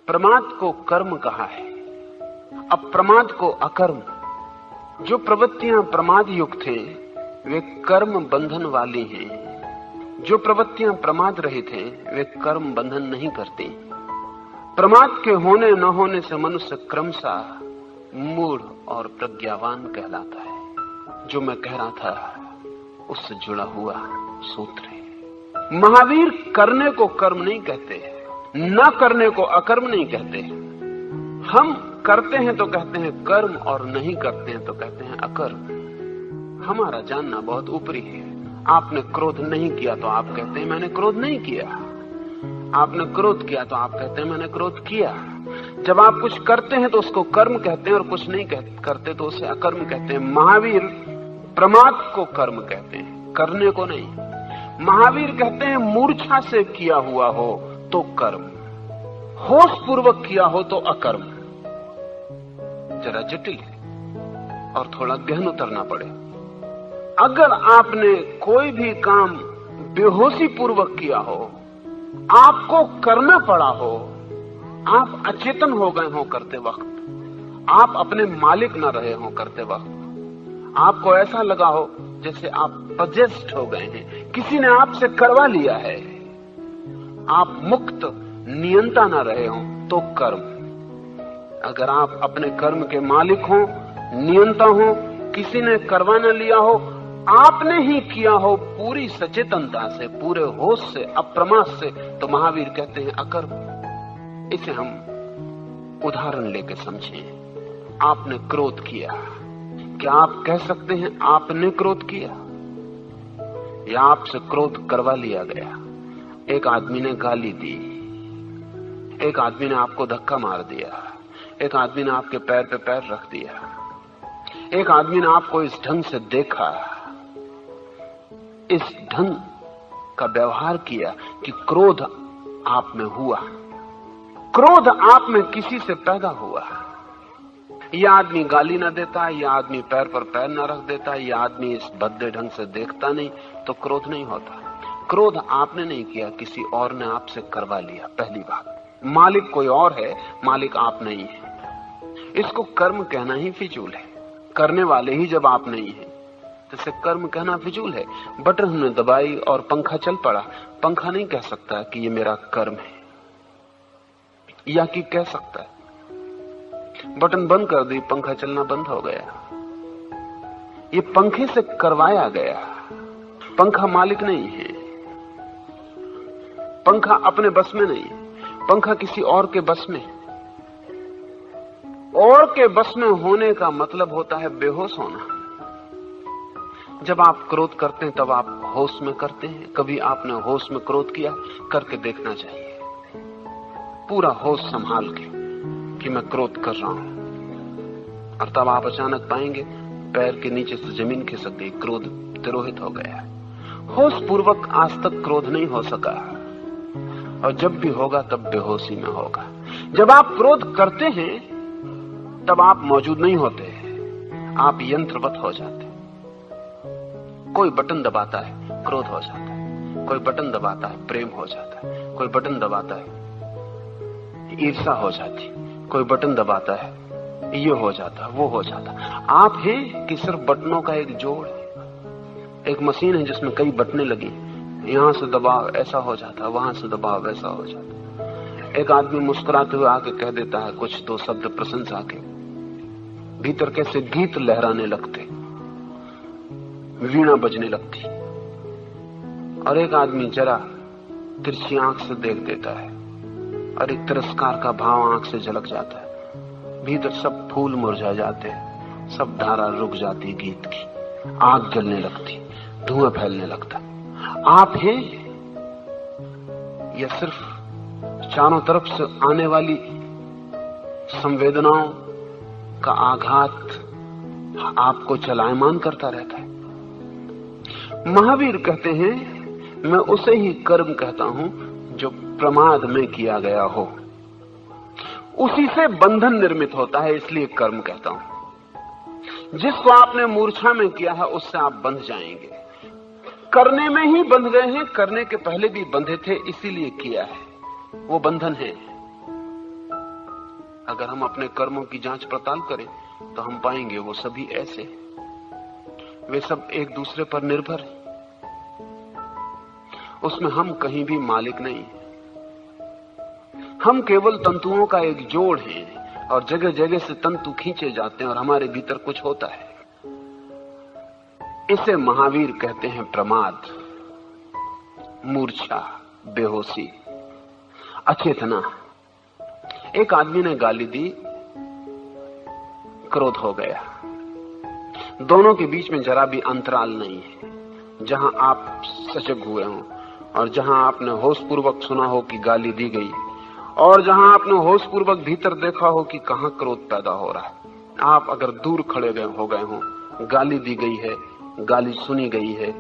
प्रमाद को कर्म कहा है, अप्रमाद को अकर्म। जो प्रवृत्तियां प्रमाद युक्त हैं वे कर्म बंधन वाली हैं। जो प्रवृत्तियां प्रमाद रहित हैं वे कर्म बंधन नहीं करती। प्रमाद के होने न होने से मनुष्य क्रमशः मूढ़ और प्रज्ञावान कहलाता है। जो मैं कह रहा था उससे जुड़ा हुआ सूत्र है। महावीर करने को कर्म नहीं कहते, न करने को अकर्म नहीं कहते। हम करते हैं तो कहते हैं कर्म और नहीं करते हैं तो कहते हैं अकर्म। हमारा जानना बहुत ऊपरी है। आपने क्रोध नहीं किया तो आप कहते हैं मैंने क्रोध नहीं किया। आपने क्रोध किया तो आप कहते हैं मैंने क्रोध किया। जब आप कुछ करते हैं तो उसको कर्म कहते हैं और कुछ नहीं करते तो उसे अकर्म कहते हैं। महावीर प्रमाद को कर्म कहते हैं, करने को नहीं। महावीर कहते हैं मूर्छा से किया हुआ हो तो कर्म, होश पूर्वक किया हो तो अकर्म। जरा जटिल है और थोड़ा गहन उतरना पड़े। अगर आपने कोई भी काम बेहोशी पूर्वक किया हो, आपको करना पड़ा हो, आप अचेतन हो गए हो करते वक्त, आप अपने मालिक न रहे हो करते वक्त, आपको ऐसा लगा हो जैसे आप पजेस्ट हो गए हैं, किसी ने आपसे करवा लिया है, आप मुक्त नियंता न रहे हो तो कर्म। अगर आप अपने कर्म के मालिक हो, नियंता हो, किसी ने करवा न लिया हो, आपने ही किया हो पूरी सचेतनता से, पूरे होश से, अप्रमाद से, तो महावीर कहते हैं अकर्म। इसे हम उदाहरण लेकर समझें। आपने क्रोध किया, क्या आप कह सकते हैं आपने क्रोध किया या आपसे क्रोध करवा लिया गया? एक आदमी ने गाली दी, एक आदमी ने आपको धक्का मार दिया, एक आदमी ने आपके पैर पे पैर रख दिया, एक आदमी ने आपको इस ढंग से देखा, इस ढंग का व्यवहार किया कि क्रोध आप में हुआ। क्रोध आप में किसी से पैदा हुआ। यह आदमी गाली न देता, यह आदमी पैर पर पैर न रख देता, यह आदमी इस भद्दे ढंग से देखता नहीं तो क्रोध नहीं होता। क्रोध आपने नहीं किया, किसी और ने आपसे करवा लिया। पहली बात, मालिक कोई और है, मालिक आप नहीं है। इसको कर्म कहना ही फिजूल है। करने वाले ही जब आप नहीं है तो इसे कर्म कहना फिजूल है। बटन हमने दबाई और पंखा चल पड़ा, पंखा नहीं कह सकता कि ये मेरा कर्म है, या कि कह सकता है बटन बंद कर दी, पंखा चलना बंद हो गया। ये पंखे से करवाया गया। पंखा मालिक नहीं है, पंखा अपने बस में नहीं है, पंखा किसी और के बस में। और के बस में होने का मतलब होता है बेहोश होना। जब आप क्रोध करते हैं तब आप होश में करते हैं। कभी आपने होश में क्रोध किया? करके देखना चाहिए, पूरा होश संभाल के कि मैं क्रोध कर रहा हूं। और तब आप अचानक पाएंगे पैर के नीचे से जमीन खिसक गई, क्रोध तिरोहित हो गया। होश पूर्वक आज तक क्रोध नहीं हो सका, और जब भी होगा तब बेहोशी में होगा। जब आप क्रोध करते हैं तब आप मौजूद नहीं होते, आप यंत्रवत हो जाते। कोई बटन दबाता है, क्रोध हो जाता है। कोई बटन दबाता है, प्रेम हो जाता है। कोई बटन दबाता है, ईर्ष्या हो जाती। कोई बटन दबाता है, ये हो जाता, वो हो जाता। आप हैं कि सिर्फ बटनों का एक जोड़ है। एक मशीन है जिसमें कई बटनें लगी, यहां से दबाव ऐसा हो जाता, वहां से दबाव वैसा हो जाता। एक आदमी मुस्कुराते हुए आके कह देता है कुछ दो शब्द प्रशंसा के, भीतर कैसे गीत लहराने लगते, वीणा बजने लगती। और एक आदमी जरा तिरछी आंख से देख देता है और एक तिरस्कार का भाव आंख से झलक जाता है। भीतर सब फूल मुरझा जाते, सब धारा रुक जाती गीत की, आग जलने लगती, धुआं फैलने लगता। आप हैं या सिर्फ चारों तरफ से आने वाली संवेदनाओं का आघात आपको चलायमान करता रहता है? महावीर कहते हैं मैं उसे ही कर्म कहता हूं जो प्रमाद में किया गया हो। उसी से बंधन निर्मित होता है, इसलिए कर्म कहता हूं। जिसको आपने मूर्छा में किया है उससे आप बंध जाएंगे। करने में ही बंध गए हैं, करने के पहले भी बंधे थे, इसीलिए किया है, वो बंधन है। अगर हम अपने कर्मों की जांच पड़ताल करें तो हम पाएंगे वो सभी ऐसे, वे सब एक दूसरे पर निर्भर हैं। उसमें हम कहीं भी मालिक नहीं, हम केवल तंतुओं का एक जोड़ हैं और जगह जगह से तंतु खींचे जाते हैं और हमारे भीतर कुछ होता है। इसे महावीर कहते हैं प्रमाद, मूर्छा, बेहोशी, अचेतना। एक आदमी ने गाली दी, क्रोध हो गया। दोनों के बीच में जरा भी अंतराल नहीं है। जहां आप सजग हुए हों और जहां आपने होशपूर्वक सुना हो कि गाली दी गई और जहां आपने होशपूर्वक भीतर देखा हो कि कहां क्रोध पैदा हो रहा है, आप अगर दूर खड़े हो गए हो, गाली दी गई है, गाली सुनी गई है,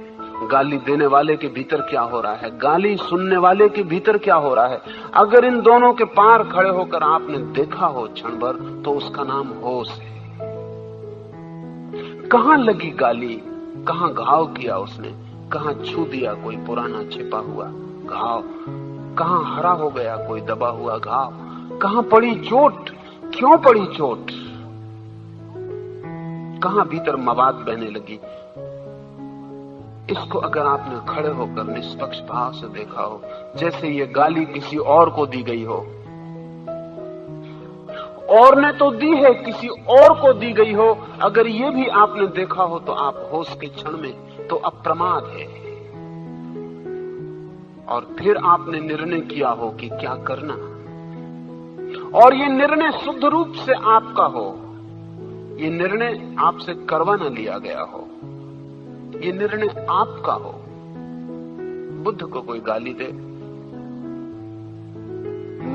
गाली देने वाले के भीतर क्या हो रहा है, गाली सुनने वाले के भीतर क्या हो रहा है, अगर इन दोनों के पार खड़े होकर आपने देखा हो क्षण भर, तो उसका नाम होश है। कहां लगी गाली, कहां घाव किया उसने, कहां छू दिया कोई पुराना छिपा हुआ घाव, कहां हरा हो गया कोई दबा हुआ घाव, कहां पड़ी चोट, क्यों पड़ी चोट, कहां भीतर मवाद बहने लगी। इसको अगर आपने खड़े होकर निष्पक्ष भाव से देखा हो, जैसे ये गाली किसी और को दी गई हो, और ने तो दी है, किसी और को दी गई हो, अगर ये भी आपने देखा हो तो आप होश के क्षण में तो अप्रमाद है। और फिर आपने निर्णय किया हो कि क्या करना, और ये निर्णय शुद्ध रूप से आपका हो, ये निर्णय आपसे करवा न लिया गया हो, ये निर्णय आपका हो। बुद्ध को कोई गाली दे,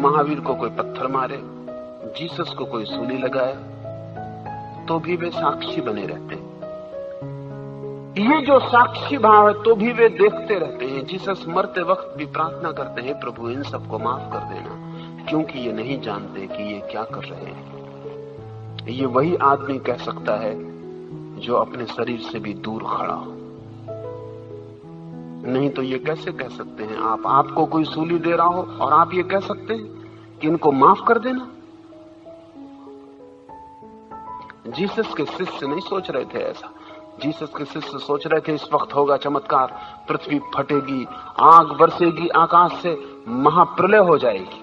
महावीर को कोई पत्थर मारे, जीसस को कोई सूली लगाए, तो भी वे साक्षी बने रहते हैं। ये जो साक्षी भाव है, तो भी वे देखते रहते हैं। जीसस मरते वक्त भी प्रार्थना करते हैं, प्रभु इन सबको माफ कर देना, क्योंकि ये नहीं जानते कि ये क्या कर रहे हैं। ये वही आदमी कह सकता है जो अपने शरीर से भी दूर खड़ा हो। नहीं तो ये कैसे कह सकते हैं आपको कोई सूली दे रहा हो और आप ये कह सकते हैं कि इनको माफ कर देना। जीसस के शिष्य नहीं सोच रहे थे ऐसा। जीसस के शिष्य सोच रहे थे इस वक्त होगा चमत्कार, पृथ्वी फटेगी, आग बरसेगी आकाश से, महाप्रलय हो जाएगी।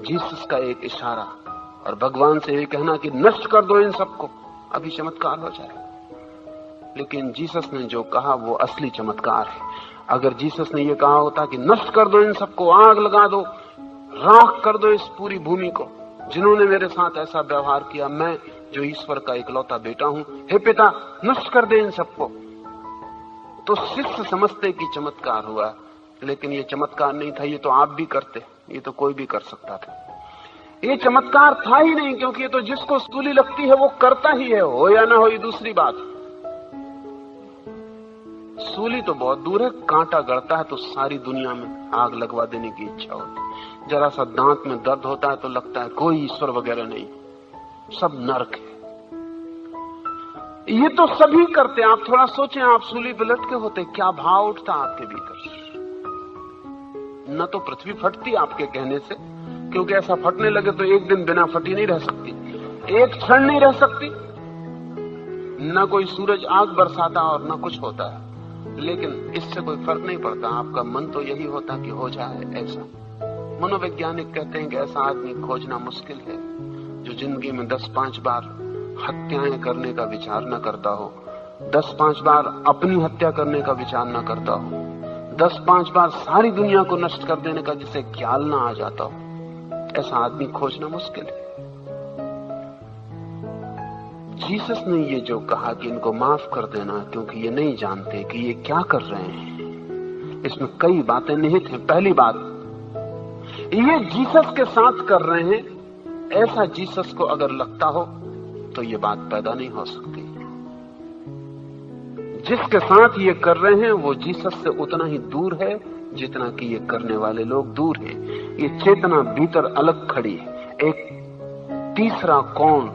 जीसस का एक इशारा और भगवान से ये कहना कि नष्ट कर दो इन सबको, अभी चमत्कार हो जाए। लेकिन जीसस ने जो कहा वो असली चमत्कार है। अगर जीसस ने ये कहा होता कि नष्ट कर दो इन सबको, आग लगा दो, राख कर दो इस पूरी भूमि को, जिन्होंने मेरे साथ ऐसा व्यवहार किया, मैं जो ईश्वर का इकलौता बेटा हूं, हे पिता नष्ट कर दे इन सबको, तो शिष्य समझते कि चमत्कार हुआ। लेकिन ये चमत्कार नहीं था, ये तो आप भी करते, ये तो कोई भी कर सकता था। ये चमत्कार था ही नहीं, क्योंकि ये तो जिसको सूली लगती है वो करता ही है, हो या ना हो ये दूसरी बात। सूली तो बहुत दूर है, कांटा गड़ता है तो सारी दुनिया में आग लगवा देने की इच्छा होती है। जरा सा दांत में दर्द होता है तो लगता है कोई ईश्वर वगैरह नहीं, सब नरक है। ये तो सभी करते। आप थोड़ा सोचें, आप सूली पे लटके होते, क्या भाव उठता आपके भीतर। न तो पृथ्वी फटती आपके कहने से, क्योंकि ऐसा फटने लगे तो एक दिन बिना फटी नहीं रह सकती, एक क्षण नहीं रह सकती। न कोई सूरज आग बरसाता और न कुछ होता है, लेकिन इससे कोई फर्क नहीं पड़ता। आपका मन तो यही होता कि हो जाए ऐसा। मनोवैज्ञानिक कहते हैं कि ऐसा आदमी खोजना मुश्किल है जो जिंदगी में 10-5 बार हत्याएं करने का विचार न करता हो, 10-5 बार अपनी हत्या करने का विचार न करता हो, 10-5 बार सारी दुनिया को नष्ट कर देने का जिसे ख्याल न आ जाता हो। ऐसा आदमी खोजना मुश्किल है। जीसस ने ये जो कहा कि इनको माफ कर देना क्योंकि ये नहीं जानते कि ये क्या कर रहे हैं, इसमें कई बातें निहित हैं। पहली बात, ये जीसस के साथ कर रहे हैं, ऐसा जीसस को अगर लगता हो तो ये बात पैदा नहीं हो सकती। जिसके साथ ये कर रहे हैं वो जीसस से उतना ही दूर है जितना कि ये करने वाले लोग दूर हैं। ये चेतना भीतर अलग खड़ी है, एक तीसरा कौन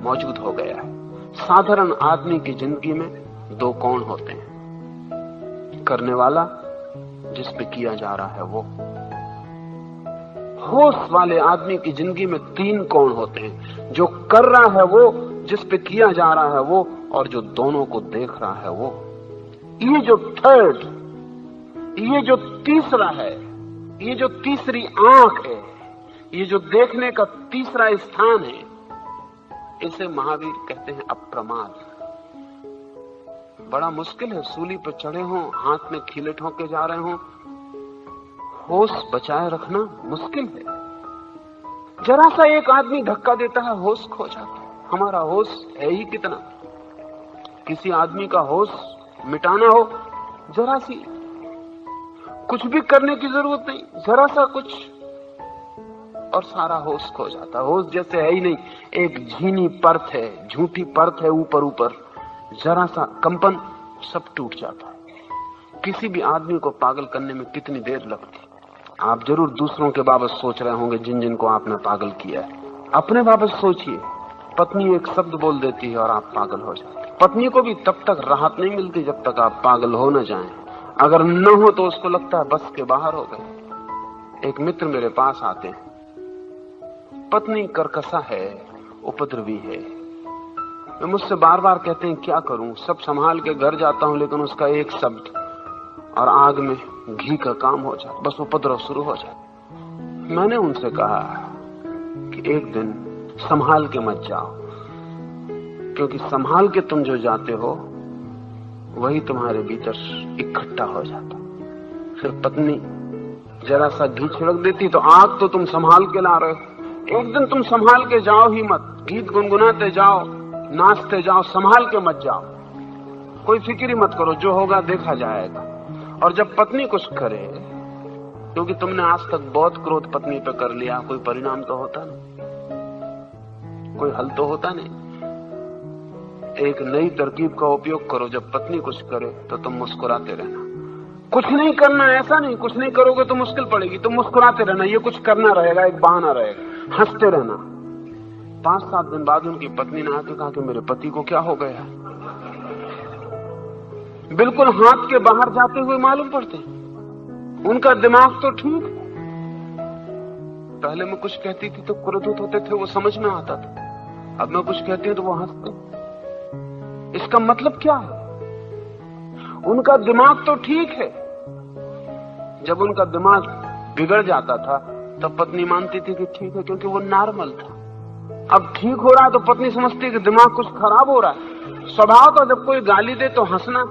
मौजूद हो गया है। साधारण आदमी की जिंदगी में 2 कौन होते हैं, करने वाला, जिस पे किया जा रहा है वो, होश वाले आदमी की जिंदगी में 3 कोण होते हैं, जो कर रहा है वो, जिस पे किया जा रहा है वो, और जो दोनों को देख रहा है वो। ये जो थर्ड, ये जो तीसरा है, ये जो तीसरी आंख है, ये जो देखने का तीसरा स्थान है, इसे महावीर कहते हैं अप्रमाद। बड़ा मुश्किल है, सूली पर चढ़े हों, हाथ में खीले ठोके जा रहे हों, होश बचाए रखना मुश्किल है। जरा सा एक आदमी धक्का देता है, होश खो जाता है। हमारा होश है ही कितना। किसी आदमी का होश मिटाना हो, जरा सी, कुछ भी करने की जरूरत नहीं, जरा सा कुछ और सारा होश खो जाता है। होश जैसे है ही नहीं, एक झीनी परत है, झूठी परत है ऊपर ऊपर, जरा सा कंपन सब टूट जाता है। किसी भी आदमी को पागल करने में कितनी देर लगती। आप जरूर दूसरों के बाबत सोच रहे होंगे, जिन जिनको आपने पागल किया है। अपने बाबत सोचिए, पत्नी एक शब्द बोल देती है और आप पागल हो जाते। पत्नी को भी तब तक राहत नहीं मिलती जब तक आप पागल हो न जाएं। अगर न हो तो उसको लगता है बस के बाहर हो गए। एक मित्र मेरे पास आते हैं, पत्नी कर्कशा है, उपद्रवी है। वे मुझसे बार बार कहते हैं क्या करूं, सब संभाल के घर जाता हूं, लेकिन उसका एक शब्द और आग में घी का काम हो जाए, बस उपद्रव शुरू हो जाए। मैंने उनसे कहा कि एक दिन संभाल के मत जाओ, क्योंकि संभाल के तुम जो जाते हो वही तुम्हारे भीतर इकट्ठा हो जाता। फिर पत्नी जरा सा घी छिड़क देती तो आग तो तुम संभाल के ला रहे हो। एक दिन तुम संभाल के जाओ ही मत, गीत गुनगुनाते जाओ, नाचते जाओ, संभाल के मत जाओ। कोई फिक्र ही मत करो, जो होगा देखा जाएगा। और जब पत्नी कुछ करे, क्योंकि तुमने आज तक बहुत क्रोध पत्नी पे कर लिया, कोई परिणाम तो होता नहीं, कोई हल तो होता नहीं। एक नई तरकीब का उपयोग करो, जब पत्नी कुछ करे तो तुम मुस्कुराते रहना। कुछ नहीं करना, ऐसा नहीं, कुछ नहीं करोगे तो मुश्किल पड़ेगी, तुम मुस्कुराते रहना, ये कुछ करना रहेगा, एक बहाना रहेगा, हंसते रहना। 5-7 दिन बाद उनकी पत्नी ने आके कहा कि मेरे पति को क्या हो गया। बिल्कुल हाथ के बाहर जाते हुए मालूम पड़ते, उनका दिमाग तो ठीक। पहले मैं कुछ कहती थी तो क्रोधित होते थे, वो समझ में आता था। अब मैं कुछ कहती हूं तो वो हंसते। इसका मतलब क्या है? उनका दिमाग तो ठीक है। जब उनका दिमाग बिगड़ जाता था तब पत्नी मानती थी कि ठीक है, क्योंकि वो नॉर्मल था। अब ठीक हो रहा है तो पत्नी समझती है कि दिमाग कुछ खराब हो रहा है। स्वभाव तो जब कोई गाली दे तो हंसना।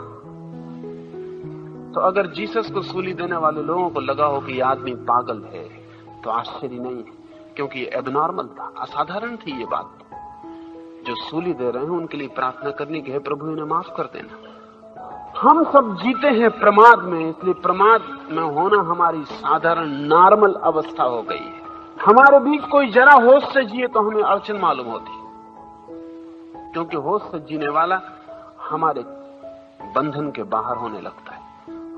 तो अगर जीसस को सूली देने वाले लोगों को लगा हो कि यह आदमी पागल है तो आश्चर्य नहीं है, क्योंकि ये एबनॉर्मल था, असाधारण थी ये बात। जो सूली दे रहे हैं उनके लिए प्रार्थना करनी कि हे प्रभु इन्हें माफ कर देना। हम सब जीते हैं प्रमाद में, इसलिए प्रमाद में होना हमारी साधारण नॉर्मल अवस्था हो गई है। हमारे बीच कोई जरा होश से जिए तो हमें अड़चन मालूम होती, क्योंकि होश से जीने वाला हमारे बंधन के बाहर होने लगता है।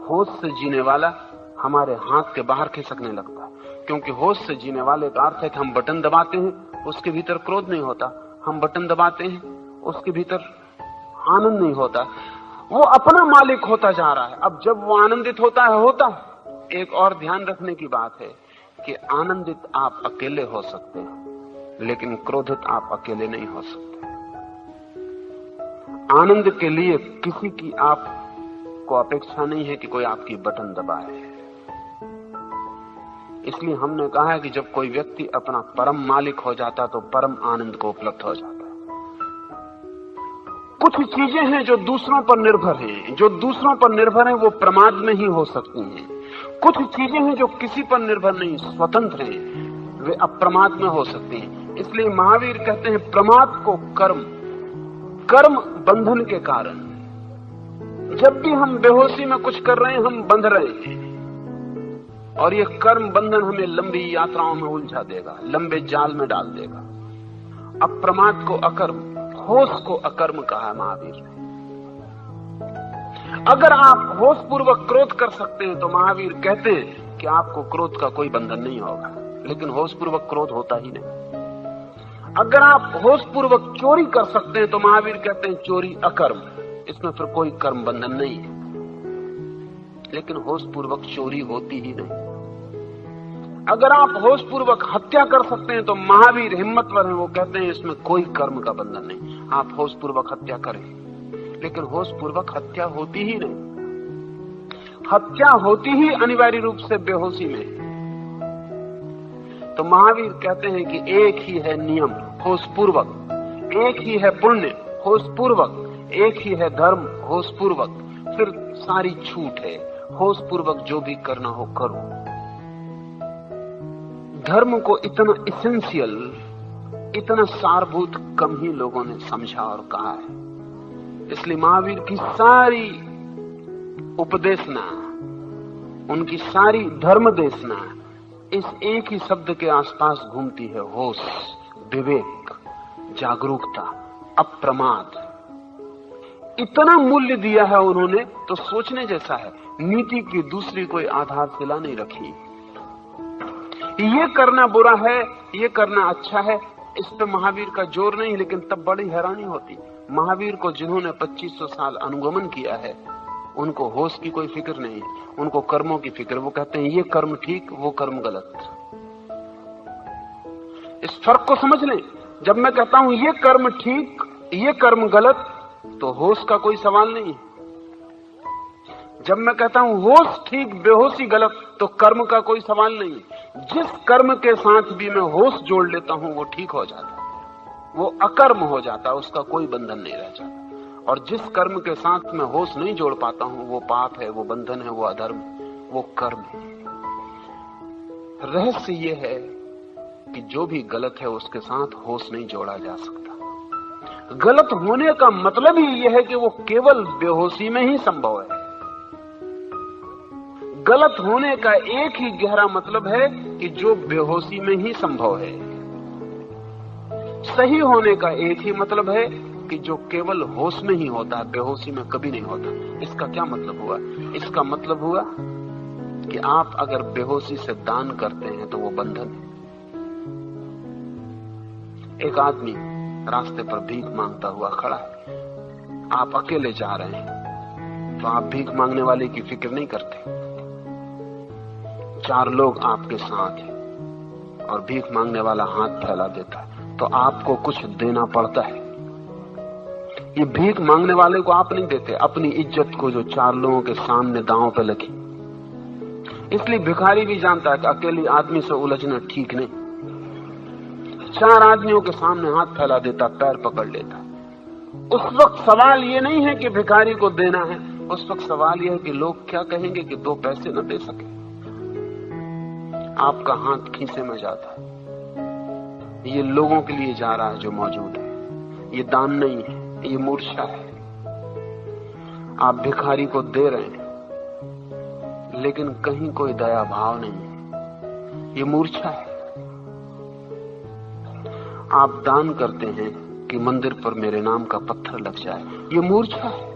होश से जीने वाला हमारे हाथ के बाहर खिसकने लगता है, क्योंकि होश से जीने वाले का अर्थ है कि हम बटन दबाते हैं, उसके भीतर क्रोध नहीं होता। हम बटन दबाते हैं, उसके भीतर आनंद नहीं होता। वो अपना मालिक होता जा रहा है। अब जब वो आनंदित होता है। एक और ध्यान रखने की बात है कि आनंदित आप अकेले हो सकते हैं, लेकिन क्रोधित आप अकेले नहीं हो सकते। आनंद के लिए किसी की आपको अपेक्षा नहीं है कि कोई आपकी बटन दबाए। इसलिए हमने कहा है कि जब कोई व्यक्ति अपना परम मालिक हो जाता तो परम आनंद को उपलब्ध हो जाता है। कुछ चीजें हैं जो दूसरों पर निर्भर हैं, जो दूसरों पर निर्भर हैं वो प्रमाद में ही हो सकती हैं। कुछ चीजें हैं जो किसी पर निर्भर नहीं, स्वतंत्र हैं, वे अप्रमाद में हो सकती हैं। इसलिए महावीर कहते हैं प्रमाद को कर्म बंधन के कारण। जब भी हम बेहोशी में कुछ कर रहे हैं हम बंध रहे हैं, और ये कर्म बंधन हमें लंबी यात्राओं में उलझा देगा, लंबे जाल में डाल देगा। अप्रमाद को अकर्म, होश को अकर्म कहा है महावीर ने। अगर आप होश पूर्वक क्रोध कर सकते हैं तो महावीर कहते हैं कि आपको क्रोध का कोई बंधन नहीं होगा, लेकिन होश पूर्वक क्रोध होता ही नहीं। अगर आप होश पूर्वक चोरी कर सकते हैं तो महावीर कहते हैं चोरी अकर्म, इसमें फिर कोई कर्म बंधन नहीं है, लेकिन होश पूर्वक चोरी होती ही नहीं। अगर आप होश पूर्वक हत्या कर सकते हैं तो महावीर हिम्मतवर हैं, वो कहते हैं इसमें कोई कर्म का बंधन नहीं, आप होश पूर्वक हत्या करें। लेकिन होश पूर्वक हत्या होती ही नहीं, हत्या होती ही अनिवार्य रूप से बेहोशी में है। तो महावीर कहते हैं कि एक ही है नियम होश पूर्वक, एक ही है पुण्य होश पूर्वक, एक ही है धर्म होश पूर्वक, फिर सारी छूट है, होश पूर्वक जो भी करना हो करो। धर्म को इतना इसेंशियल, इतना सारभूत कम ही लोगों ने समझा और कहा है। इसलिए महावीर की सारी उपदेशना, उनकी सारी धर्म देशना इस एक ही शब्द के आसपास घूमती है, होश, विवेक, जागरूकता, अप्रमाद। इतना मूल्य दिया है उन्होंने तो सोचने जैसा है। नीति की दूसरी कोई आधारशिला नहीं रखी। ये करना बुरा है, ये करना अच्छा है, इस पे महावीर का जोर नहीं। लेकिन तब बड़ी हैरानी होती, महावीर को जिन्होंने 2500 साल अनुगमन किया है उनको होश की कोई फिक्र नहीं, उनको कर्मों की फिक्र। वो कहते हैं ये कर्म ठीक, वो कर्म गलत। इस फर्क को समझ लें। जब मैं कहता हूं ये कर्म ठीक, ये कर्म गलत, तो होश का कोई सवाल नहीं। जब मैं कहता हूं होश ठीक, बेहोशी गलत, तो कर्म का कोई सवाल नहीं। जिस कर्म के साथ भी मैं होश जोड़ लेता हूं वो ठीक हो जाता है, वो अकर्म हो जाता है, उसका कोई बंधन नहीं रह जाता। और जिस कर्म के साथ मैं होश नहीं जोड़ पाता हूं वो पाप है, वो बंधन है, वो अधर्म, वो कर्म है। रहस्य ये है कि जो भी गलत है उसके साथ होश नहीं जोड़ा जा सकता। गलत होने का मतलब ही यह है कि वो केवल बेहोशी में ही संभव है। गलत होने का एक ही गहरा मतलब है कि जो बेहोशी में ही संभव है। सही होने का एक ही मतलब है कि जो केवल होश में ही होता है, बेहोशी में कभी नहीं होता। इसका क्या मतलब हुआ? इसका मतलब हुआ कि आप अगर बेहोशी से दान करते हैं तो वो बंधन है। एक आदमी रास्ते पर भीख मांगता हुआ खड़ा है, आप अकेले जा रहे हैं तो आप भीख मांगने वाले की फिक्र नहीं करते। 4 लोग आपके साथ हैं और भीख मांगने वाला हाथ फैला देता है तो आपको कुछ देना पड़ता है। ये भीख मांगने वाले को आप नहीं देते, अपनी इज्जत को जो 4 लोगों के सामने दांव पे लगी। इसलिए भिखारी भी जानता है कि अकेले आदमी से उलझना ठीक नहीं। 4 आदमियों के सामने हाथ फैला देता, पैर पकड़ लेता। उस वक्त सवाल ये नहीं है कि भिखारी को देना है, उस वक्त सवाल यह है कि लोग क्या कहेंगे कि 2 पैसे न दे सके। आपका हाथ खीसे में जाता है, ये लोगों के लिए जा रहा है जो मौजूद है, ये दान नहीं है, ये मूर्छा है। आप भिखारी को दे रहे हैं लेकिन कहीं कोई दया भाव नहीं है, ये मूर्छा है। आप दान करते हैं कि मंदिर पर मेरे नाम का पत्थर लग जाए, ये मूर्छा है।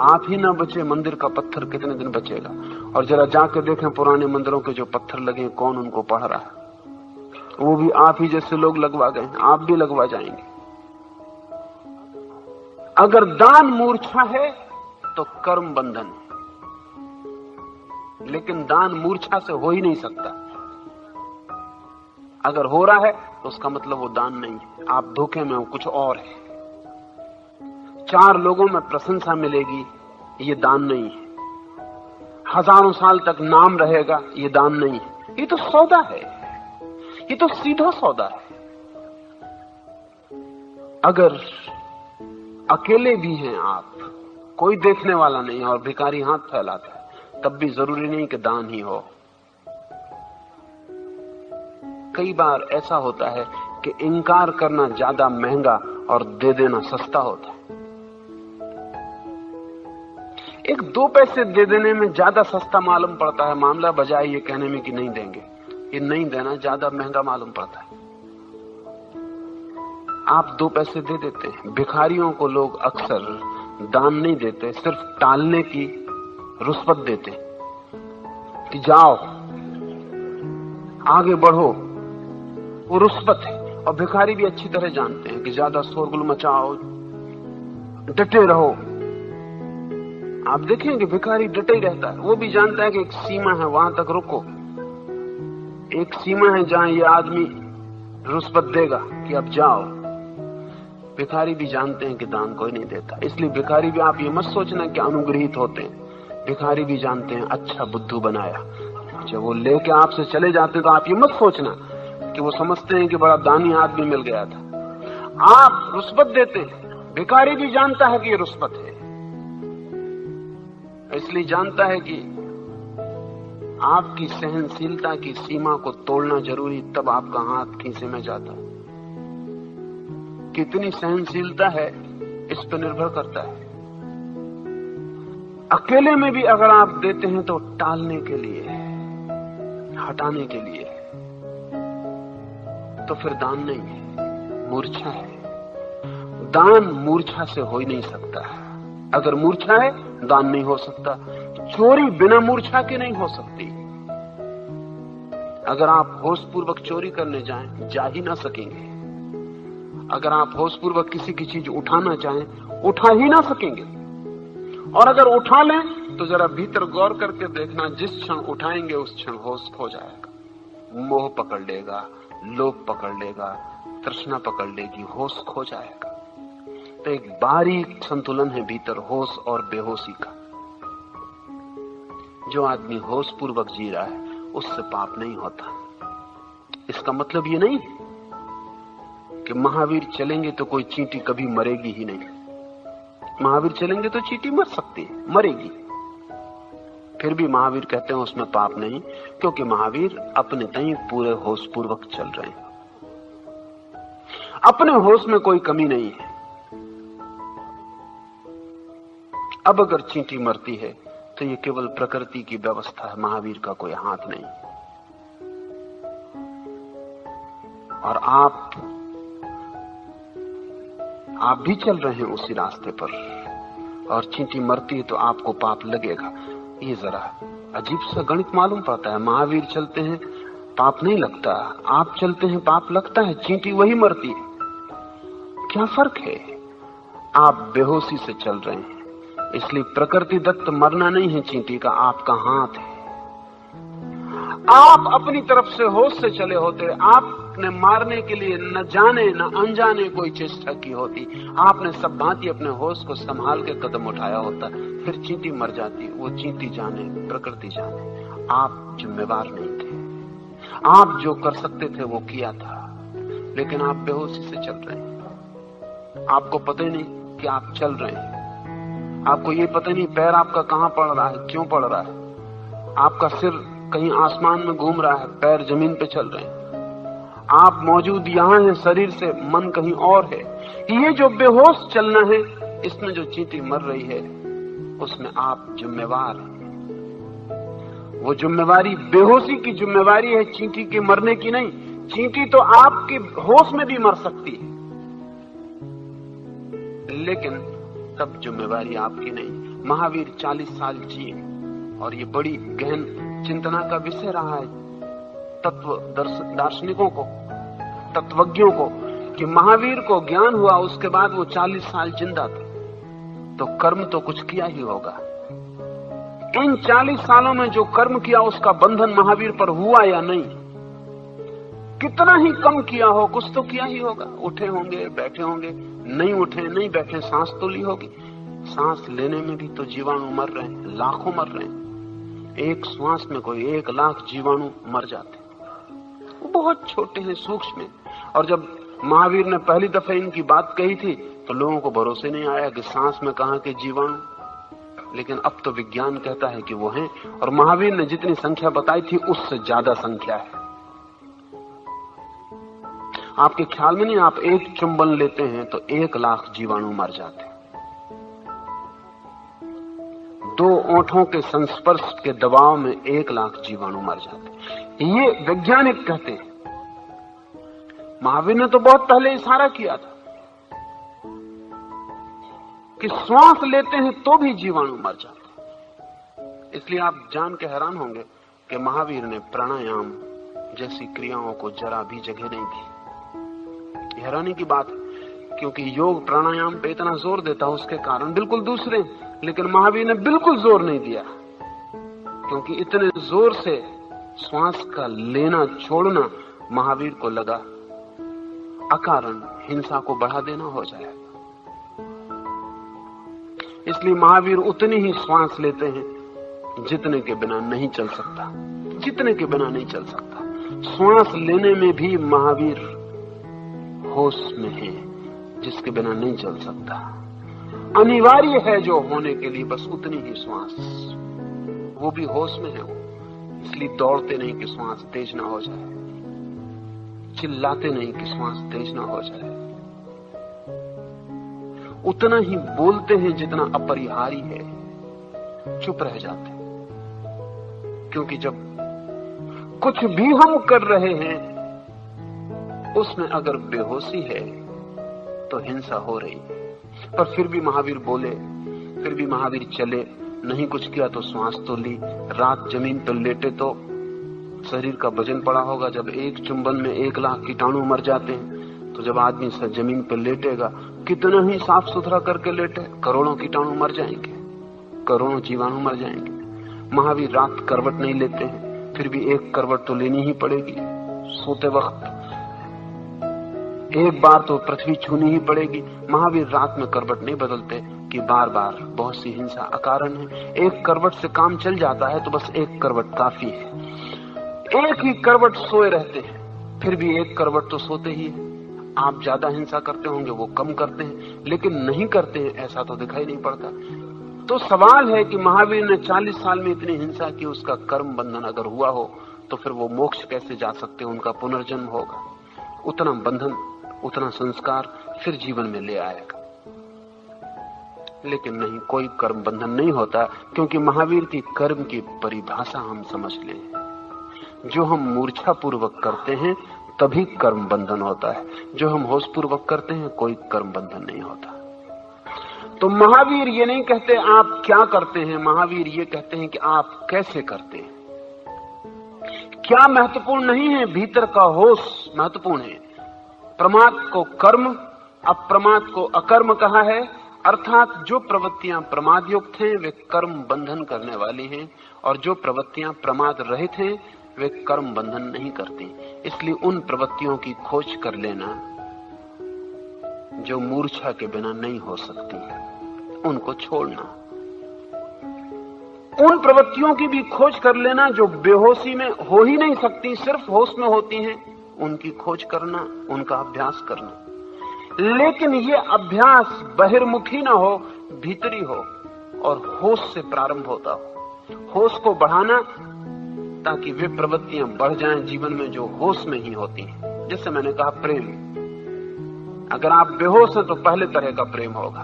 आप ही ना बचे, मंदिर का पत्थर कितने दिन बचेगा? और जरा जाकर देखें पुराने मंदिरों के जो पत्थर लगे, कौन उनको पढ़ रहा है? वो भी आप ही जैसे लोग लगवा गए, आप भी लगवा जाएंगे। अगर दान मूर्छा है तो कर्म बंधन है, लेकिन दान मूर्छा से हो ही नहीं सकता। अगर हो रहा है तो उसका मतलब वो दान नहीं है, आप धोखे में हो, कुछ और है। 4 लोगों में प्रशंसा मिलेगी, ये दान नहीं है। हजारों साल तक नाम रहेगा, ये दान नहीं है। ये तो सौदा है, ये तो सीधा सौदा है। अगर अकेले भी हैं आप, कोई देखने वाला नहीं है और भिखारी हाथ फैलाता है, तब भी जरूरी नहीं कि दान ही हो। कई बार ऐसा होता है कि इनकार करना ज्यादा महंगा और दे देना सस्ता होता है। एक 2 पैसे दे देने में ज्यादा सस्ता मालूम पड़ता है मामला, बजाय ये कहने में कि नहीं देंगे। ये नहीं देना ज्यादा महंगा मालूम पड़ता है। आप 2 पैसे दे देते हैं। भिखारियों को लोग अक्सर दान नहीं देते, सिर्फ टालने की रुष्वत देते कि जाओ आगे बढ़ो, वो रुष्वत है। और भिखारी भी अच्छी तरह जानते हैं कि ज्यादा शोरगुल मचाओ, डटे रहो। आप देखेंगे भिखारी डटे ही रहता है, वो भी जानता है कि एक सीमा है, वहां तक रुको। एक सीमा है जहां ये आदमी रुस्बत देगा कि अब जाओ। भिखारी भी जानते हैं कि दान कोई नहीं देता, इसलिए भिखारी भी, आप ये मत सोचना कि अनुग्रहित होते हैं। भिखारी भी जानते हैं अच्छा बुद्धू बनाया। जब वो लेके आपसे चले जाते तो आप ये मत सोचना कि वो समझते हैं कि बड़ा दानी आदमी मिल गया था। आप रुस्बत देते हैं, भिखारी भी जानता है कि ये रुस्बत है, इसलिए जानता है कि आपकी सहनशीलता की सीमा को तोड़ना जरूरी, तब आपका हाथ खीसे में जाता है। कितनी सहनशीलता है इस पर निर्भर करता है। अकेले में भी अगर आप देते हैं तो टालने के लिए, हटाने के लिए, तो फिर दान नहीं है, मूर्छा है। दान मूर्छा से हो ही नहीं सकता। अगर मूर्छा है दान नहीं हो सकता। चोरी बिना मूर्छा के नहीं हो सकती। अगर आप होशपूर्वक चोरी करने जाएं, जा ही ना सकेंगे। अगर आप होशपूर्वक किसी की चीज उठाना चाहें, उठा ही ना सकेंगे। और अगर उठा लें तो जरा भीतर गौर करके देखना, जिस क्षण उठाएंगे उस क्षण होश खो जाएगा। मोह पकड़ लेगा, लोभ पकड़ लेगा, तृष्णा पकड़ लेगी, होश खो जाएगा। तो एक बारीक संतुलन है भीतर होश और बेहोशी का। जो आदमी होशपूर्वक जी रहा है उससे पाप नहीं होता। इसका मतलब ये नहीं कि महावीर चलेंगे तो कोई चींटी कभी मरेगी ही नहीं। महावीर चलेंगे तो चींटी मर सकती है, मरेगी, फिर भी महावीर कहते हैं उसमें पाप नहीं, क्योंकि महावीर अपने तय पूरे होशपूर्वक चल रहे हैं। अपने होश में कोई कमी नहीं है। अब अगर चींटी मरती है तो ये केवल प्रकृति की व्यवस्था है, महावीर का कोई हाथ नहीं। और आप भी चल रहे हैं उसी रास्ते पर, और चींटी मरती है तो आपको पाप लगेगा। ये जरा अजीब सा गणित मालूम पड़ता है। महावीर चलते हैं पाप नहीं लगता, आप चलते हैं पाप लगता है, चींटी वही मरती है। क्या फर्क है? आप बेहोशी से चल रहे हैं, इसलिए प्रकृति दत्त मरना नहीं है चींटी का, आपका हाथ है। आप अपनी तरफ से होश से चले होते, आपने मारने के लिए न जाने न अनजाने कोई चेष्टा की होती, आपने सब भांति अपने होश को संभाल के कदम उठाया होता, फिर चींटी मर जाती। वो चींटी जाने, प्रकृति जाने, आप जिम्मेवार नहीं थे। आप जो कर सकते थे वो किया था, लेकिन आप बेहोशी से चल रहे हैं। आपको पता ही नहीं कि आप चल रहे हैं। आपको ये पता नहीं पैर आपका कहां पड़ रहा है, क्यों पड़ रहा है। आपका सिर कहीं आसमान में घूम रहा है, पैर जमीन पे चल रहे हैं। आप मौजूद यहां हैं शरीर से, मन कहीं और है। ये जो बेहोश चलना है, इसमें जो चींटी मर रही है उसमें आप जिम्मेवार हैं। वो जिम्मेवारी बेहोशी की जिम्मेवारी है, चींटी के मरने की नहीं। चींटी तो आपके होश में भी मर सकती है, लेकिन तब जिम्मेवारी आपकी नहीं। महावीर 40 साल जिए, और ये बड़ी गहन चिंतना का विषय रहा है तत्व दार्शनिकों को, तत्वज्ञों को, कि महावीर को ज्ञान हुआ उसके बाद वो 40 साल जिंदा थे, तो कर्म तो कुछ किया ही होगा। इन 40 सालों में जो कर्म किया उसका बंधन महावीर पर हुआ या नहीं? कितना ही कम किया हो, कुछ तो किया ही होगा। उठे होंगे, बैठे होंगे, नहीं उठे नहीं बैठे, सांस तो ली होगी। सांस लेने में भी तो जीवाणु मर रहे हैं, लाखों मर रहे हैं। एक श्वास में कोई 1 लाख जीवाणु मर जाते हैं। वो बहुत छोटे हैं, सूक्ष्म हैं। और जब महावीर ने पहली दफे इनकी बात कही थी तो लोगों को भरोसे नहीं आया कि सांस में कहां के जीवाणु। लेकिन अब तो विज्ञान कहता है कि वो हैं, और महावीर ने जितनी संख्या बताई थी उससे ज्यादा संख्या है। आपके ख्याल में नहीं, आप एक चुंबन लेते हैं तो 1 लाख जीवाणु मर जाते हैं। 2 ओंठों के संस्पर्श के दबाव में 1 लाख जीवाणु मर जाते हैं। ये वैज्ञानिक कहते हैं। महावीर ने तो बहुत पहले इशारा किया था कि श्वास लेते हैं तो भी जीवाणु मर जाते हैं। इसलिए आप जान के हैरान होंगे कि महावीर ने प्राणायाम जैसी क्रियाओं को जरा भी जगह नहीं दी। हैरानी की बात है, क्योंकि योग प्राणायाम पे इतना जोर देता है, उसके कारण बिल्कुल दूसरे, लेकिन महावीर ने बिल्कुल जोर नहीं दिया, क्योंकि इतने जोर से श्वास का लेना छोड़ना महावीर को लगा अकारण हिंसा को बढ़ा देना हो जाएगा। इसलिए महावीर उतनी ही श्वास लेते हैं जितने के बिना नहीं चल सकता, जितने के बिना नहीं चल सकता। श्वास लेने में भी महावीर होश में है, जिसके बिना नहीं चल सकता। अनिवार्य है जो होने के लिए बस उतनी ही श्वास, वो भी होश में है वो। इसलिए दौड़ते नहीं कि श्वास तेज ना हो जाए, चिल्लाते नहीं कि श्वास तेज ना हो जाए। उतना ही बोलते हैं जितना अपरिहार्य है, चुप रह जाते हैं। क्योंकि जब कुछ भी हम कर रहे हैं उसमें अगर बेहोशी है तो हिंसा हो रही है। पर फिर भी महावीर बोले, फिर भी महावीर चले, नहीं कुछ किया तो श्वास तो ली। रात जमीन पर लेटे तो शरीर का वजन पड़ा होगा। जब एक चुंबन में 1 लाख कीटाणु मर जाते हैं तो जब आदमी जमीन पर लेटेगा, कितना ही साफ सुथरा करके लेटे, करोड़ों कीटाणु मर जाएंगे, करोड़ों जीवाणु मर जाएंगे। महावीर रात करवट नहीं लेते हैं, फिर भी एक करवट तो लेनी ही पड़ेगी। सोते वक्त एक बार तो पृथ्वी छूनी ही पड़ेगी। महावीर रात में करवट नहीं बदलते कि बार बार बहुत सी हिंसा अकारण है। एक करवट से काम चल जाता है तो बस एक करवट काफी है। एक ही करवट सोए रहते हैं, फिर भी एक करवट तो सोते ही है। आप ज्यादा हिंसा करते होंगे, वो कम करते हैं, लेकिन नहीं करते हैं ऐसा तो दिखाई नहीं पड़ता। तो सवाल है कि महावीर ने 40 साल में इतनी हिंसा की, उसका कर्म बंधन अगर हुआ हो तो फिर वो मोक्ष कैसे जा सकते, उनका पुनर्जन्म होगा। उतना बंधन, उतना संस्कार फिर जीवन में ले आएगा। लेकिन नहीं, कोई कर्म बंधन नहीं होता, क्योंकि महावीर की कर्म की परिभाषा हम समझ लें। जो हम मूर्छा पूर्वक करते हैं तभी कर्म बंधन होता है, जो हम होश पूर्वक करते हैं कोई कर्म बंधन नहीं होता। तो महावीर ये नहीं कहते आप क्या करते हैं, महावीर ये कहते हैं कि आप कैसे करते हैं। क्या महत्वपूर्ण नहीं है, भीतर का होश महत्वपूर्ण है। प्रमाद को कर्म, अप्रमाद को अकर्म कहा है, अर्थात जो प्रवृत्तियां प्रमाद युक्त हैं वे कर्म बंधन करने वाली हैं, और जो प्रवृत्तियां प्रमाद रहित हैं वे कर्म बंधन नहीं करती। इसलिए उन प्रवृत्तियों की खोज कर लेना जो मूर्छा के बिना नहीं हो सकती, उनको छोड़ना। उन प्रवृत्तियों की भी खोज कर लेना जो बेहोशी में हो ही नहीं सकती, सिर्फ होश में होती हैं, उनकी खोज करना, उनका अभ्यास करना। लेकिन ये अभ्यास बहिर्मुखी ना हो, भीतरी हो, और होश से प्रारंभ होता हो। होश को बढ़ाना ताकि वे प्रवृत्तियां बढ़ जाएं जीवन में जो होश में ही होती हैं। जैसे मैंने कहा, प्रेम, अगर आप बेहोश हैं तो पहले तरह का प्रेम होगा।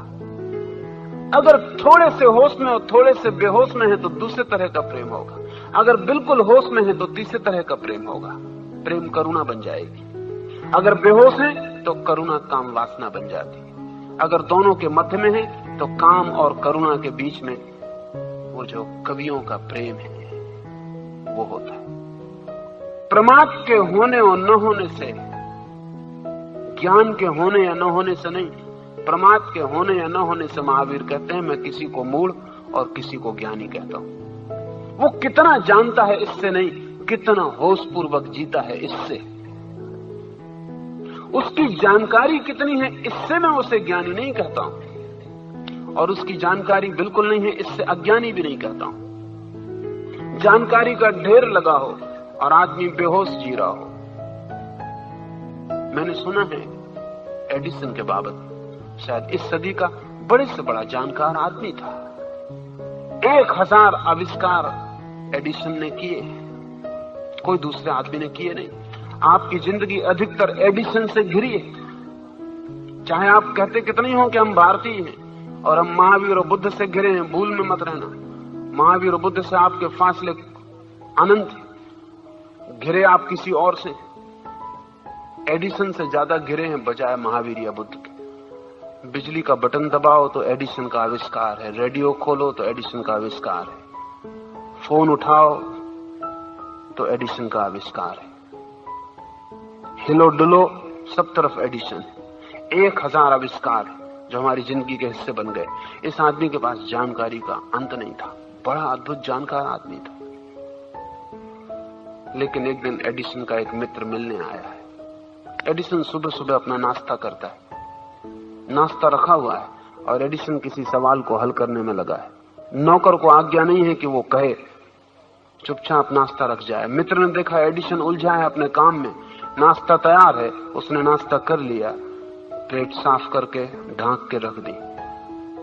अगर थोड़े से होश में और थोड़े से बेहोश में है तो दूसरे तरह का प्रेम होगा। अगर बिल्कुल होश में है तो तीसरे तरह का प्रेम होगा। प्रेम करुणा बन जाएगी। अगर बेहोश है तो करुणा काम वासना बन जाती है। अगर दोनों के मध्य में है तो काम और करुणा के बीच में वो जो कवियों का प्रेम है वो होता है। प्रमाद के होने और न होने से, ज्ञान के होने या न होने से नहीं, प्रमाद के होने या न होने से महावीर कहते हैं मैं किसी को मूढ़ और किसी को ज्ञानी कहता हूं। वो कितना जानता है इससे नहीं, कितना होश पूर्वक जीता है इससे। उसकी जानकारी कितनी है इससे मैं उसे ज्ञानी नहीं कहता हूं, और उसकी जानकारी बिल्कुल नहीं है इससे अज्ञानी भी नहीं कहता हूं। जानकारी का ढेर लगा हो और आदमी बेहोश जी रहा हो। मैंने सुना है एडिसन के बाबत, शायद इस सदी का बड़े से बड़ा जानकार आदमी था। 1000 आविष्कार एडिसन ने किए, कोई दूसरे आदमी ने किए नहीं। आपकी जिंदगी अधिकतर एडिसन से घिरी है। चाहे आप कहते कितने हो कि हम भारतीय हैं और हम महावीर और बुद्ध से घिरे हैं, भूल में मत रहना। महावीर और बुद्ध से आपके फासले अनंत, घिरे आप किसी और से। एडिसन से ज्यादा घिरे हैं बजाय महावीर या बुद्ध के। बिजली का बटन दबाओ तो एडिसन का आविष्कार है, रेडियो खोलो तो एडिसन का आविष्कार है, फोन उठाओ तो एडिसन का आविष्कार है, हिलो डुलो सब तरफ एडिसन है। 1000 आविष्कार जो हमारी जिंदगी के हिस्से बन गए। इस आदमी के पास जानकारी का अंत नहीं था, बड़ा अद्भुत जानकार आदमी था। लेकिन एक दिन एडिसन का एक मित्र मिलने आया है। एडिसन सुबह सुबह अपना नाश्ता करता है, नाश्ता रखा हुआ है और एडिसन किसी सवाल को हल करने में लगा है। नौकर को आज्ञा नहीं है कि वो कहे, चुपचाप नाश्ता रख जाए। मित्र ने देखा एडिसन उलझा है अपने काम में, नाश्ता तैयार है, उसने नाश्ता कर लिया, प्लेट साफ करके ढांक के रख दी।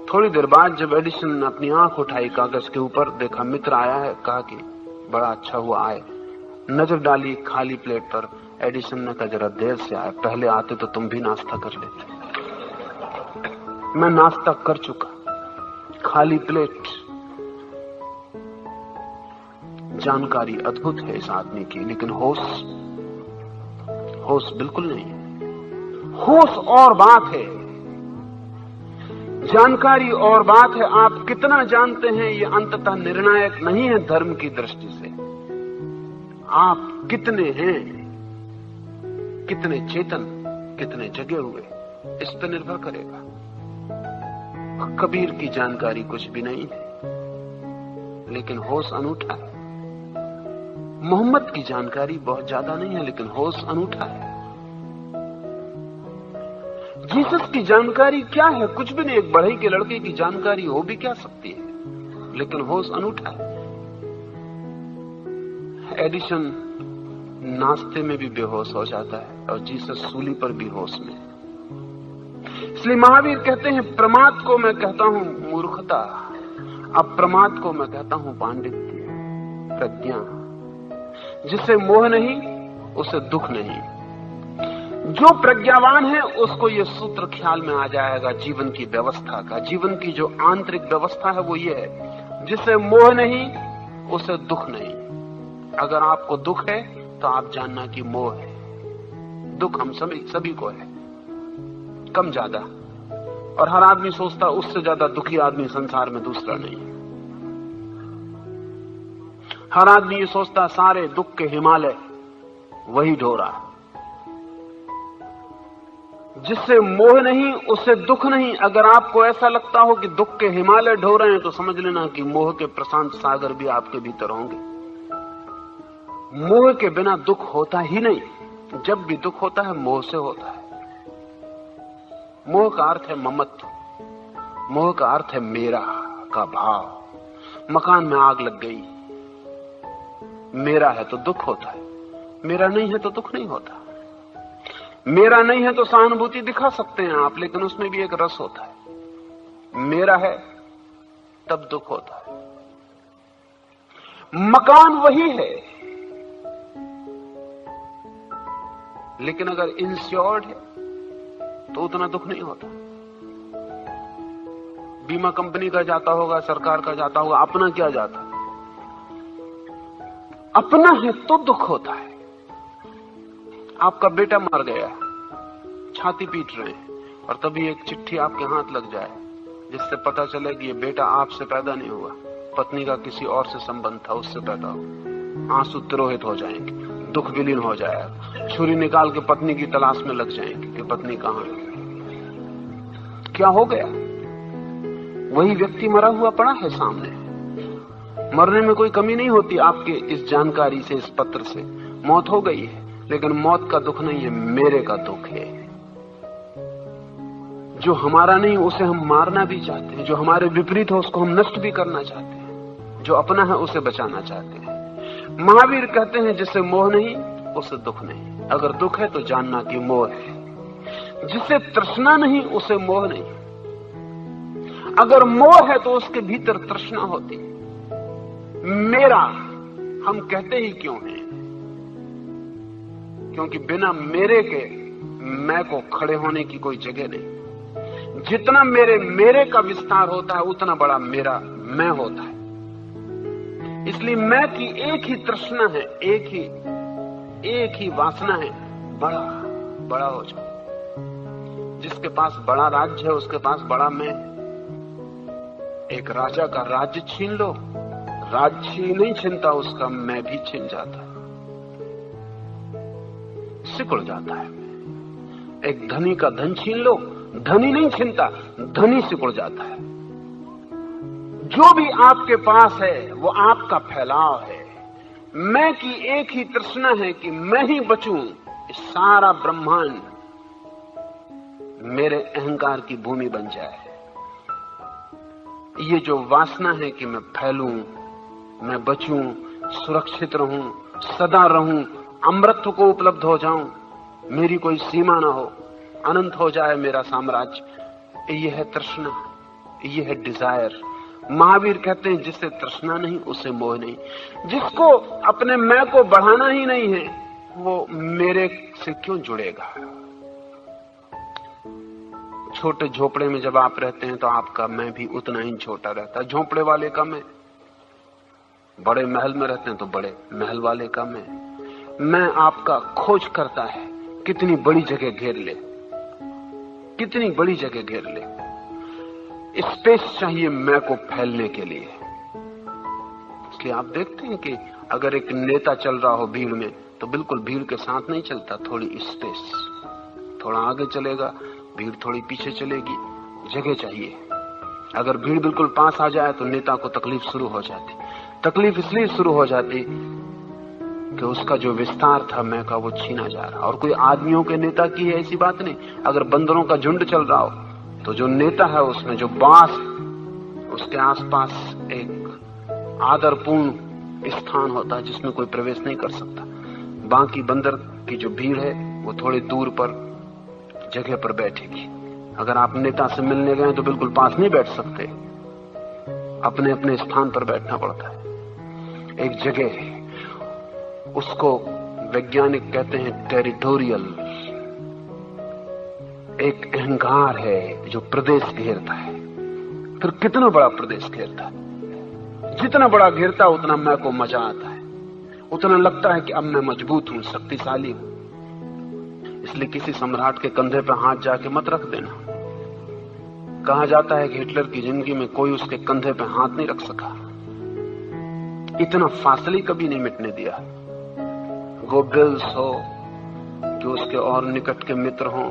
थोड़ी देर बाद जब एडिसन ने अपनी आंख उठाई कागज के ऊपर, देखा मित्र आया है, कहा कि बड़ा अच्छा हुआ आए। नजर डाली खाली प्लेट पर, एडिसन ने कहा जरा देर से आए, पहले आते तो तुम भी नाश्ता कर लेते। मैं नाश्ता कर चुका, खाली प्लेट। जानकारी अद्भुत है इस आदमी की, लेकिन होश बिल्कुल नहीं है। होश और बात है, जानकारी और बात है। आप कितना जानते हैं ये अंततः निर्णायक नहीं है धर्म की दृष्टि से। आप कितने हैं, कितने चेतन, कितने जगे हुए, इस पर निर्भर करेगा। कबीर की जानकारी कुछ भी नहीं है, लेकिन होश अनूठा है। मोहम्मद की जानकारी बहुत ज्यादा नहीं है, लेकिन होश अनूठा है। जीसस की जानकारी क्या है? कुछ भी नहीं। एक बढ़ई के लड़के की जानकारी हो भी क्या सकती है, लेकिन होश अनूठा है। एडिसन नाश्ते में भी बेहोश हो जाता है और जीसस सूली पर भी होश में। इसलिए महावीर कहते हैं प्रमाद को मैं कहता हूं मूर्खता, अप्रमाद को मैं कहता हूं पांडित्य, प्रज्ञा। जिसे मोह नहीं उसे दुख नहीं। जो प्रज्ञावान है उसको ये सूत्र ख्याल में आ जाएगा जीवन की व्यवस्था का। जीवन की जो आंतरिक व्यवस्था है वो ये है, जिसे मोह नहीं उसे दुख नहीं। अगर आपको दुख है तो आप जानना कि मोह है। दुख हम सभी को है, कम ज्यादा, और हर आदमी सोचता उससे ज्यादा दुखी आदमी संसार में दूसरा नहीं है। हर आदमी ये सोचता सारे दुख के हिमालय वही ढो रहा। जिससे मोह नहीं उसे दुख नहीं। अगर आपको ऐसा लगता हो कि दुख के हिमालय ढो रहे हैं तो समझ लेना कि मोह के प्रशांत सागर भी आपके भीतर होंगे। मोह के बिना दुख होता ही नहीं। जब भी दुख होता है मोह से होता है। मोह का अर्थ है ममत्व, मोह का अर्थ है मेरा का भाव। मकान में आग लग गई, मेरा है तो दुख होता है, मेरा नहीं है तो दुख नहीं होता। मेरा नहीं है तो सहानुभूति दिखा सकते हैं आप, लेकिन उसमें भी एक रस होता है। मेरा है तब दुख होता है। मकान वही है, लेकिन अगर इंश्योर्ड है तो उतना दुख नहीं होता। बीमा कंपनी का जाता होगा, सरकार का जाता होगा, अपना क्या जाता? अपना है तो दुख होता है। आपका बेटा मर गया, छाती पीट रहे हैं, और तभी एक चिट्ठी आपके हाथ लग जाए जिससे पता चले कि ये बेटा आपसे पैदा नहीं हुआ, पत्नी का किसी और से संबंध था, उससे पैदा हुआ। आंसू तिरोहित हो जाएंगे, दुख विलीन हो जाएगा। छुरी निकाल के पत्नी की तलाश में लग जाएंगे कि पत्नी कहां है। क्या हो गया? वही व्यक्ति मरा हुआ पड़ा है सामने। मरने में कोई कमी नहीं होती आपके इस जानकारी से, इस पत्र से। मौत हो गई है, लेकिन मौत का दुख नहीं है, मेरे का दुख है। जो हमारा नहीं उसे हम मारना भी चाहते हैं, जो हमारे विपरीत हो उसको हम नष्ट भी करना चाहते हैं, जो अपना है उसे बचाना चाहते हैं। महावीर कहते हैं जिसे मोह नहीं उसे दुख नहीं। अगर दुख है तो जानना कि मोह है। जिसे तृष्णा नहीं उसे मोह नहीं। अगर मोह है तो उसके भीतर तृष्णा होती है। मेरा हम कहते ही क्यों हैं? क्योंकि बिना मेरे के मैं को खड़े होने की कोई जगह नहीं। जितना मेरे का विस्तार होता है उतना बड़ा मेरा मैं होता है। इसलिए मैं की एक ही तृष्णा है, एक ही वासना है, बड़ा हो जाओ। जिसके पास बड़ा राज्य है उसके पास बड़ा मैं। एक राजा का राज्य छीन लो, राज्य नहीं छीनता उसका, मैं भी छीन जाता, सिकुड़ जाता है। एक धनी का धन छीन लो, धनी नहीं छीनता, धनी सिकुड़ जाता है। जो भी आपके पास है वो आपका फैलाव है। मैं की एक ही तृष्णा है कि मैं ही बचूं, सारा ब्रह्मांड मेरे अहंकार की भूमि बन जाए। ये जो वासना है कि मैं फैलूं, मैं बचूं, सुरक्षित रहूं, सदा रहूं, अमृत को उपलब्ध हो जाऊं, मेरी कोई सीमा ना हो, अनंत हो जाए मेरा साम्राज्य, ये है तृष्णा, ये है डिजायर। महावीर कहते हैं जिससे तृष्णा नहीं उसे मोह नहीं। जिसको अपने मैं को बढ़ाना ही नहीं है वो मेरे से क्यों जुड़ेगा। छोटे झोपड़े में जब आप रहते हैं तो आपका मैं भी उतना ही छोटा रहता है, झोपड़े वाले का मैं। बड़े महल में रहते हैं तो बड़े महल वाले का मैं आपका खोज करता है कितनी बड़ी जगह घेर ले, कितनी बड़ी जगह घेर ले। स्पेस चाहिए मैं को फैलने के लिए। इसलिए आप देखते हैं कि अगर एक नेता चल रहा हो भीड़ में तो बिल्कुल भीड़ के साथ नहीं चलता, थोड़ी स्पेस, थोड़ा आगे चलेगा, भीड़ थोड़ी पीछे चलेगी, जगह चाहिए। अगर भीड़ बिल्कुल पास आ जाए तो नेता को तकलीफ शुरू हो जाती। तकलीफ इसलिए शुरू हो जाती कि उसका जो विस्तार था मैं का वो छीना जा रहा। और कोई आदमियों के नेता की है ऐसी बात नहीं। अगर बंदरों का झुंड चल रहा हो तो जो नेता है उसमें जो बांस, उसके आसपास एक आदरपूर्ण स्थान होता है जिसमें कोई प्रवेश नहीं कर सकता। बाकी बंदर की जो भीड़ है वो थोड़ी दूर पर जगह पर बैठेगी। अगर आप नेता से मिलने गए तो बिल्कुल पास नहीं बैठ सकते, अपने अपने स्थान पर बैठना पड़ता है। एक जगह है, उसको वैज्ञानिक कहते हैं टेरिटोरियल। एक अहंकार है जो प्रदेश घेरता है। फिर कितना बड़ा प्रदेश घेरता है, जितना बड़ा घेरता है उतना मैं को मजा आता है, उतना लगता है कि अब मैं मजबूत हूं, शक्तिशाली हूं। इसलिए किसी सम्राट के कंधे पर हाथ जाके मत रख देना। कहा जाता है कि हिटलर की जिंदगी में कोई उसके कंधे पर हाथ नहीं रख सका, इतना फासले कभी नहीं मिटने दिया। गोबेल्स हो कि उसके और निकट के मित्र हों,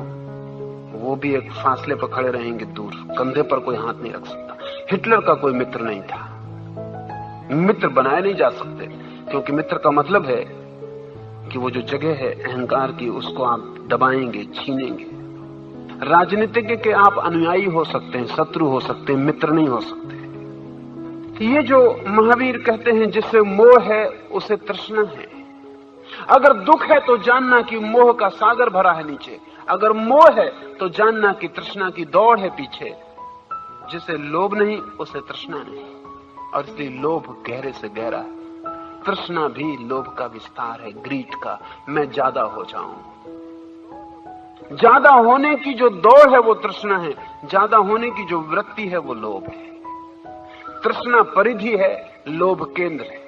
वो भी एक फासले पर खड़े रहेंगे दूर, कंधे पर कोई हाथ नहीं रख सकता। हिटलर का कोई मित्र नहीं था। मित्र बनाए नहीं जा सकते, क्योंकि मित्र का मतलब है कि वो जो जगह है अहंकार की उसको आप दबाएंगे, छीनेंगे। राजनीतिज्ञ के आप अनुयायी हो सकते हैं, शत्रु हो सकते हैं, मित्र नहीं हो सकते। ये जो महावीर कहते हैं जिससे मोह है उसे तृष्णा है। अगर दुख है तो जानना कि मोह का सागर भरा है नीचे, अगर मोह है तो जानना कि तृष्णा की दौड़ है पीछे। जिसे लोभ नहीं उसे तृष्णा नहीं, और इसलिए लोभ गहरे से गहरा है। तृष्णा भी लोभ का विस्तार है, ग्रीड का, मैं ज्यादा हो जाऊं। ज्यादा होने की जो दौड़ है वो तृष्णा है, ज्यादा होने की जो वृत्ति है वो लोभ है। तृष्णा परिधि है, लोभ केंद्र है।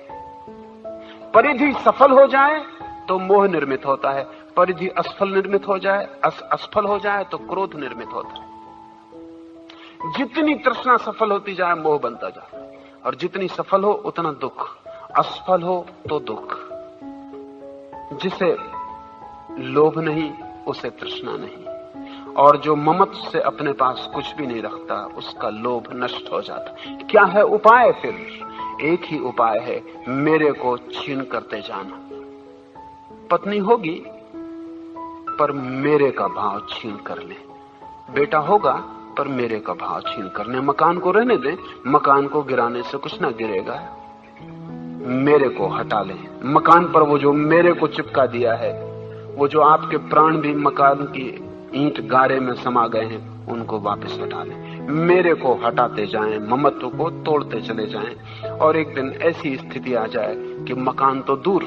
परिधि सफल हो जाए तो मोह निर्मित होता है, परिधि असफल निर्मित हो जाए, असफल हो जाए तो क्रोध निर्मित होता है। जितनी तृष्णा सफल होती जाए मोह बनता जाए, और जितनी सफल हो उतना दुख, असफल हो तो दुख। जिसे लोभ नहीं उसे तृष्णा नहीं, और जो ममत्व से अपने पास कुछ भी नहीं रखता उसका लोभ नष्ट हो जाता। क्या है उपाय? फिर एक ही उपाय है, मेरे को छीन करते जाना। पत्नी होगी पर मेरे का भाव छीन कर ले, बेटा होगा पर मेरे का भाव छीन कर ले। मकान को रहने दें, मकान को गिराने से कुछ ना गिरेगा, मेरे को हटा ले। मकान पर वो जो मेरे को चिपका दिया है, वो जो आपके प्राण भी मकान की ईंट गारे में समा गए हैं, उनको वापस हटा लें। मेरे को हटाते जाएं, ममत्व को तोड़ते चले जाएं, और एक दिन ऐसी स्थिति आ जाए कि मकान तो दूर,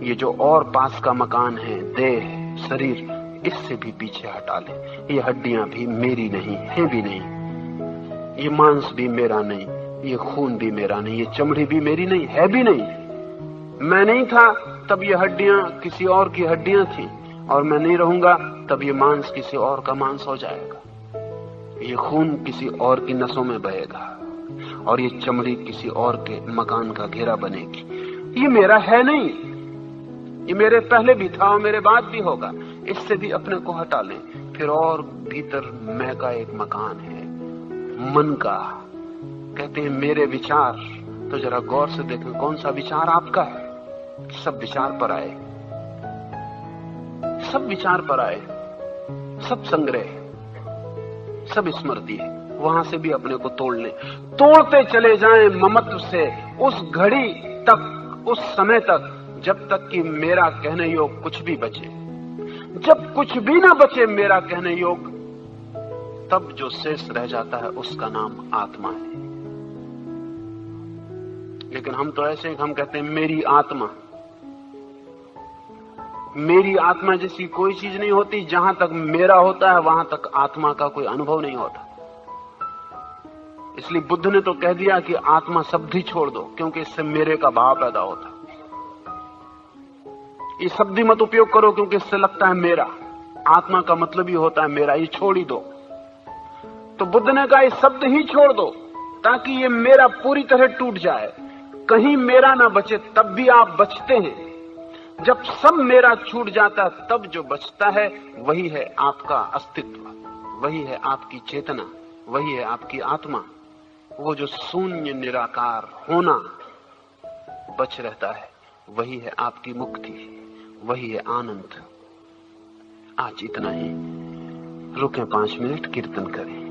ये जो और पास का मकान है, देह, शरीर, इससे भी पीछे हटा लें। ये हड्डियां भी मेरी नहीं है, भी नहीं, ये मांस भी मेरा नहीं, ये खून भी मेरा नहीं, ये चमड़ी भी मेरी नहीं है, भी नहीं। मैं नहीं था तब ये हड्डियां किसी और की हड्डियां थी, और मैं नहीं रहूंगा तब ये मांस किसी और का मांस हो जाएगा, ये खून किसी और की नसों में बहेगा, और ये चमड़ी किसी और के मकान का घेरा बनेगी। ये मेरा है नहीं, ये मेरे पहले भी था और मेरे बाद भी होगा। इससे भी अपने को हटा लें। फिर और भीतर मैं का एक मकान है, मन का। कहते हैं मेरे विचार, तो जरा गौर से देखें कौन सा विचार आपका है। सब विचार पर आए, सब विचार पर आए, सब संग्रह, सब स्मृति है, वहां से भी अपने को तोड़ लें, तोड़ते चले जाएं ममत्व से उस घड़ी तक, उस समय तक, जब तक कि मेरा कहने योग कुछ भी बचे। जब कुछ भी ना बचे मेरा कहने योग, तब जो शेष रह जाता है उसका नाम आत्मा है। लेकिन हम तो ऐसे, हम कहते हैं मेरी आत्मा, मेरी आत्मा जैसी कोई चीज नहीं होती। जहां तक मेरा होता है वहां तक आत्मा का कोई अनुभव नहीं होता। इसलिए बुद्ध ने तो कह दिया कि आत्मा शब्द ही छोड़ दो, क्योंकि इससे मेरे का भाव पैदा होता है। ये शब्द ही मत उपयोग करो, क्योंकि इससे लगता है मेरा। आत्मा का मतलब ही होता है मेरा, ये छोड़ ही दो। तो बुद्ध ने कहा ये शब्द ही छोड़ दो, ताकि ये मेरा पूरी तरह टूट जाए, कहीं मेरा ना बचे। तब भी आप बचते हैं। जब सब मेरा छूट जाता है, तब जो बचता है वही है आपका अस्तित्व, वही है आपकी चेतना, वही है आपकी आत्मा। वो जो शून्य निराकार होना बच रहता है, वही है आपकी मुक्ति, वही है आनंद। आज इतना ही, रुकें 5 मिनट, कीर्तन करें।